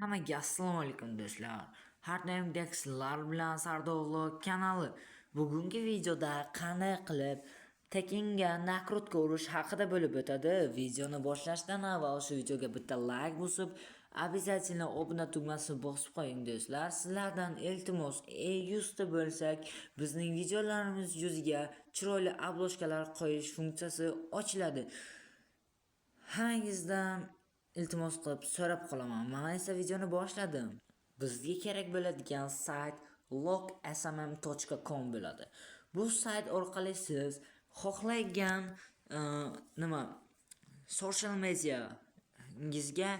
Hammaga assalomu alaykum do'stlar. Har doimdek sizlar bilan Sardog'li kanali. Bugungi videoda qanday qilib tekinga nakrutka urish haqida bo'lib o'tadi. Videoni boshlashdan avval shu videoga bitta like bosib, обязательно obuna tugmasini bosib qo'ying do'stlar. Sizlardan iltimos, 100 ta bo'lsak, bizning videolarimiz yuziga chiroyli obloshkalar qo'yish funksiyasi ochiladi. Hammangizdan iltimos qilib so'rab qolaman. Men esa videoni boshladim. Bizga kerak bo'ladigan sayt logsmm.com bo'ladi. Bu sayt orqali siz xohlagan social mediangizga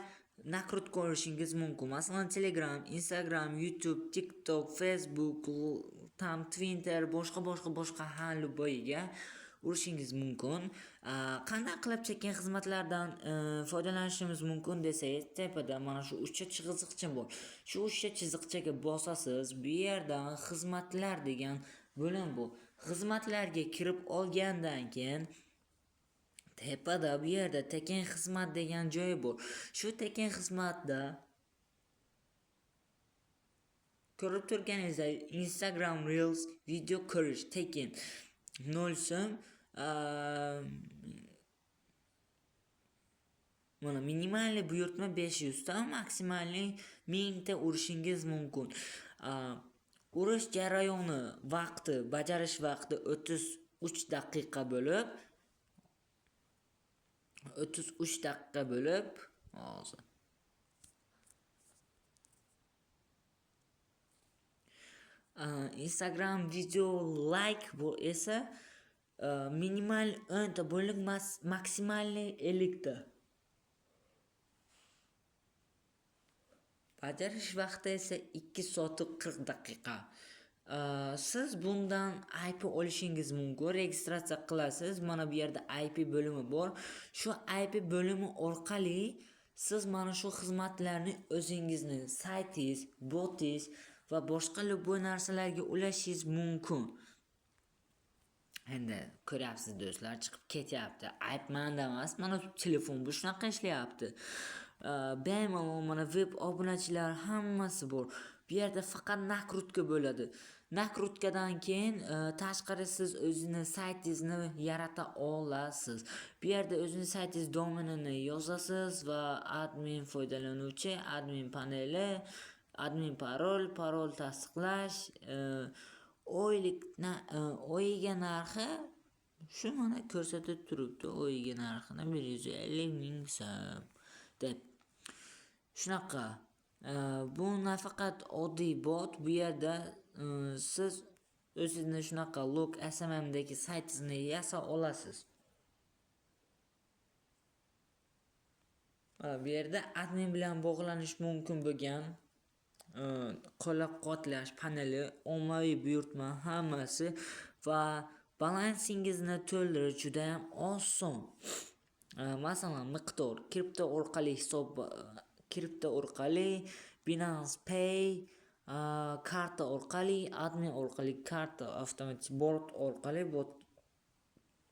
nakrutka olishingiz mumkin. Masalan, Telegram, Instagram, YouTube, TikTok, Facebook, Twitter, boshqa har boyiga urishingiz mumkin. Qanday qilib tekin xizmatlardan foydalanishimiz mumkin desangiz, tepada mana shu uchta chiziqcha bor. Shu uchta chiziqchaga bosasiz, bu yerdan xizmatlar degan bo'lim bu. Xizmatlarga kirib olgandan keyin tepada bu yerda tekin xizmat degan joyi bor. Shu tekin xizmatda ko'rib turganingizdek Instagram Reels video ko'rish tekin 0 so'm. Mana minimalniy buyurtma 500 ta, maksimalniy 1000 ta urishingiz mumkin. Urish jarayoni vaqti, bajarish vaqti 33 daqiqa bo'lib, hozir Instagram video like bu esa minimal 10 ta bo'lib maksimalniy 50 ta. Bajarish vaqti esa 2 soat 40 daqiqa. Siz bundan IP olishingiz mumkin. Registratsiya qilasiz. Mana bu yerda IP bo'limi bor. Shu IP bo'limi orqali siz mana shu xizmatlarni o'zingizni saytingiz, botingiz va boshqa bu narsalarga ulashingiz mumkin. Endi ko'ryapsiz do'stlar, chiqib ketyapti. Ayb menda emas, mana telefon bu shunaqa ishlayapti. Bemalol mana web obunachilar hammasi bor. Bu yerda faqat nakrutka bo'ladi. Nakrutkadan keyin tashqari siz o'zingiz saytingizni yarata olasiz. Bu yerda o'zingiz saytingiz domenini yozasiz va admin foydalanuvchi, admin paneli, admin parol tasdiqlash, oyiga narxi shu mana ko'rsatib turibdi. Oyiga narxini 150 ming so'm deb. Shunaqa. Bu nafaqat oddiy bot, bu yerda siz o'zingizni shunaqa logsmm.dagi saytingizni yasa olasiz. Bu yerda admin bilan bog'lanish mumkin bo'lgan qo'llab-quvvatlash paneli, ommaviy buyurtma hammasi va balansingizni to'ldirish juda ham oson. Masalan, miqdor kripto orqali, Binance Pay, karta orqali, admin orqali, karta avtomatik bot orqali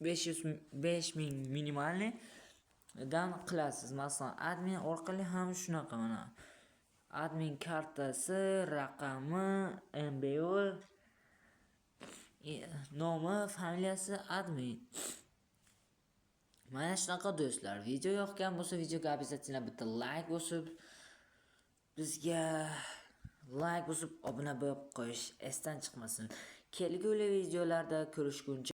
5 ming minimalniy dan qilasiz. Masalan, admin orqali ham shunaqa mana. Admin kartasi, raqami, MBO, nomi, familiyasi admin. Mana shunaqa do'stlar. Video yoqgan bo'lsa, videoga обязательно bitta like bosib, bizga like bosib, obuna bo'lib qo'yish esdan chiqmasin. Kelgusi videolarda ko'rishguncha